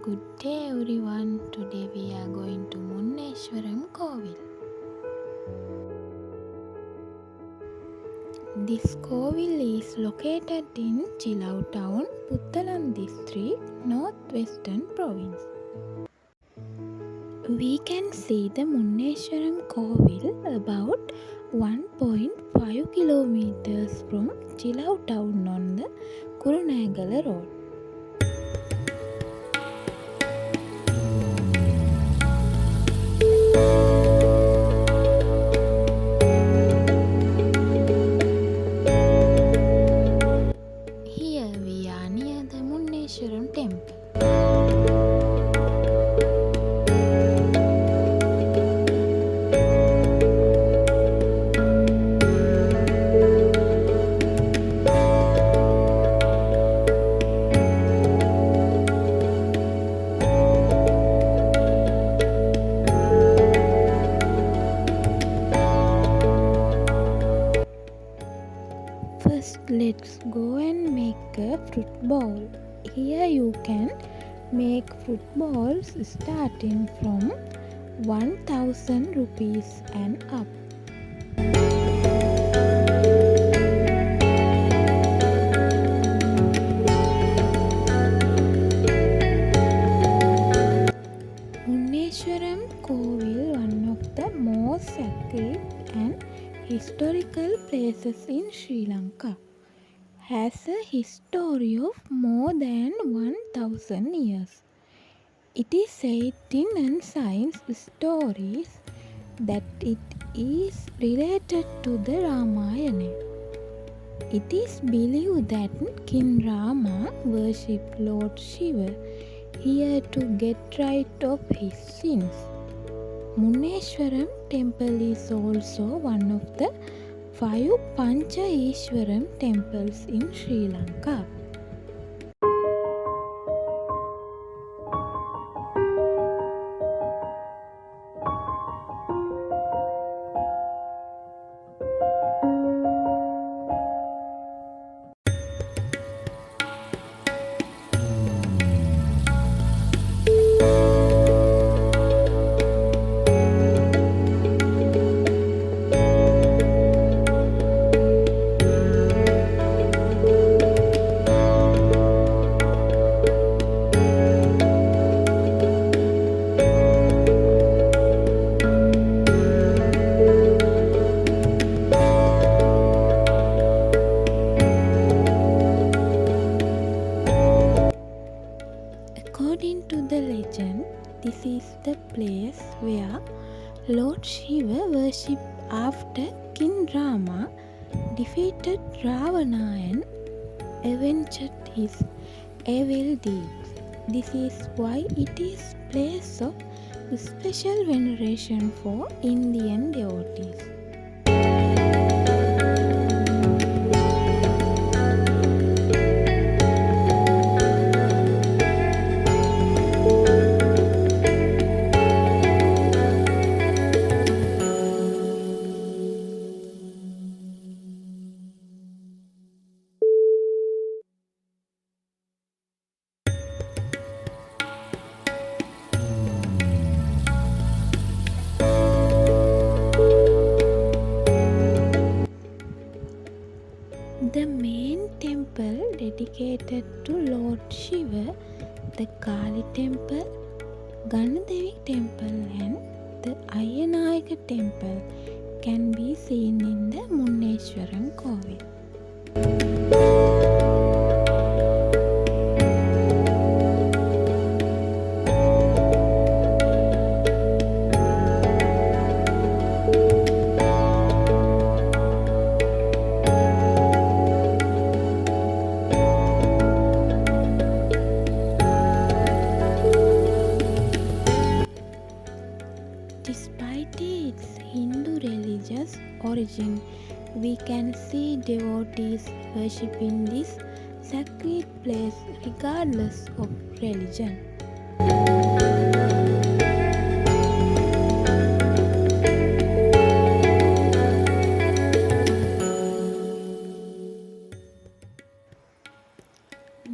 Good day everyone. Today we are going to Munneshwaram Kovil. This Kovil is located in Chilau town, Puttalam district, northwestern province. We can see the Munneshwaram Kovil about 1.5 kilometers from Chilau town on the Kurunegala road. Here we are near the Munneshwaram temple. First, let's go and make a fruit bowl. Here you can make fruit bowls starting from 1000 rupees and up. Munneshwaram Kovil, one of the most sacred and historical places in Sri Lanka, has a history of more than 1000 years. It is said in ancient stories that it is related to the Ramayana. It is believed that King Rama worshipped Lord Shiva here to get rid of his sins. Munneshwaram temple is also one of the 5 Pancha Ishwaram temples in Sri Lanka. According to the legend, this is the place where Lord Shiva worshipped after King Rama defeated Ravana and avenged his evil deeds. This is why it is place of special veneration for Indian devotees. The main temple dedicated to Lord Shiva, the Kali temple, Ganadevi temple and the Ayanayaka temple can be seen in the Munneshwaram Kovil. Despite its Hindu religious origin, we can see devotees worshipping this sacred place regardless of religion.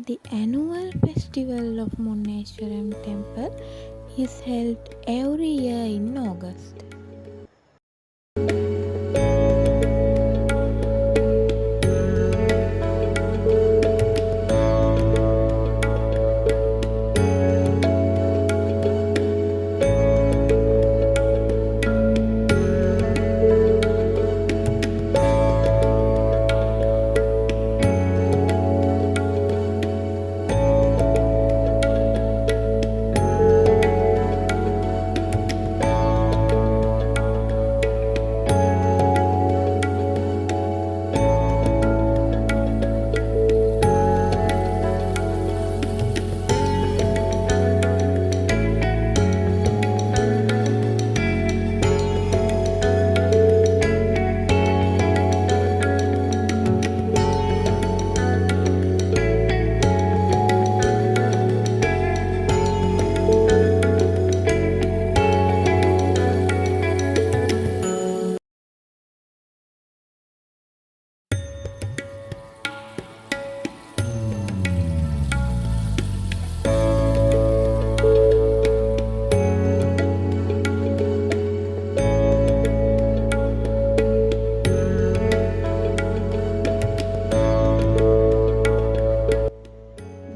The annual festival festival of Munneswaram temple is held every year in August.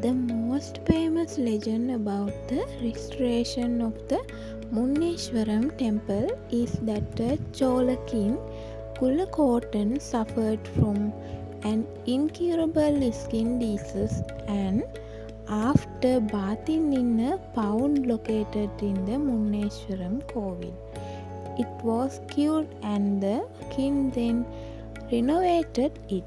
The most famous legend about the restoration of the Munneswaram temple is that the Chola king Kulakotan suffered from an incurable skin disease, and after bathing in a pond located in the Munneswaram Kovil, it was cured and the king then renovated it.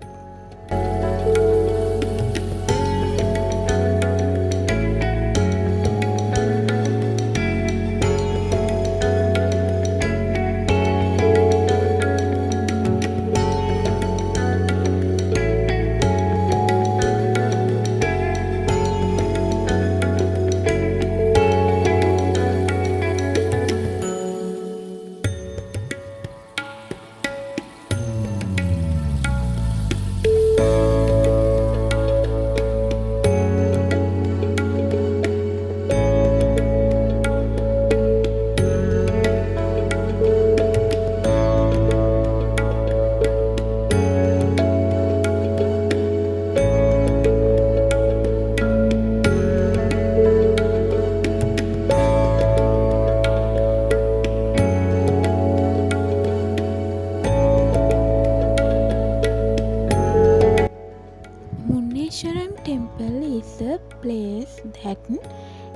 Munneswaram temple is a place that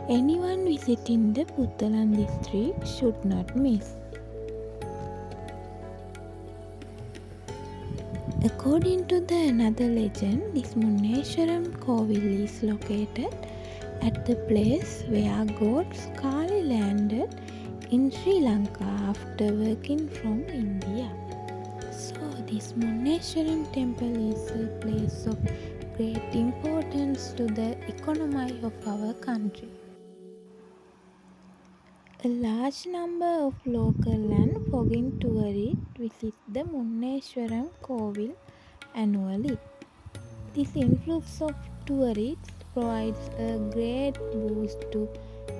anyone visiting the Puttalam district should not miss. According to another legend, this Munneswaram Kovil is located at the place where God Kali landed in Sri Lanka after working from India. So this Munneswaram temple is a place of great importance to the economy of our country. A large number of local and foreign tourists visit the Munneswaram Kovil annually. This influx of tourists provides a great boost to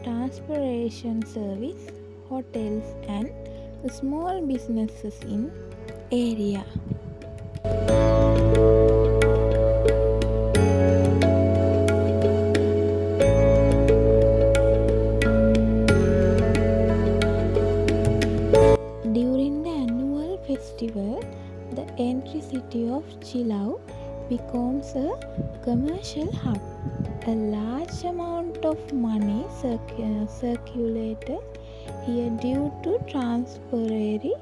transportation service, hotels and small businesses in area. During the annual festival, the entry city of Chilau becomes a commercial hub. A large amount of money circulated here due to temporary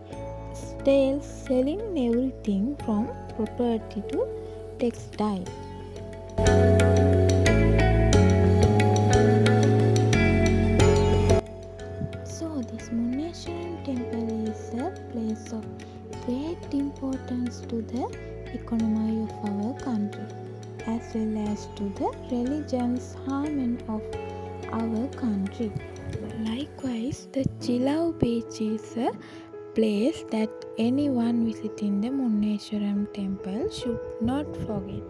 sales selling everything from property to textile. So this Munneswaram temple is a place of great importance to the economy of our country as well as to the religious harmony of our country. Likewise, the Chilau beach is a place that anyone visiting the Munneswaram temple should not forget.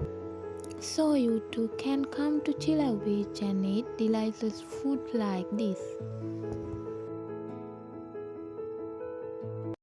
So you too can come to Chilla Beach and eat delicious food like this.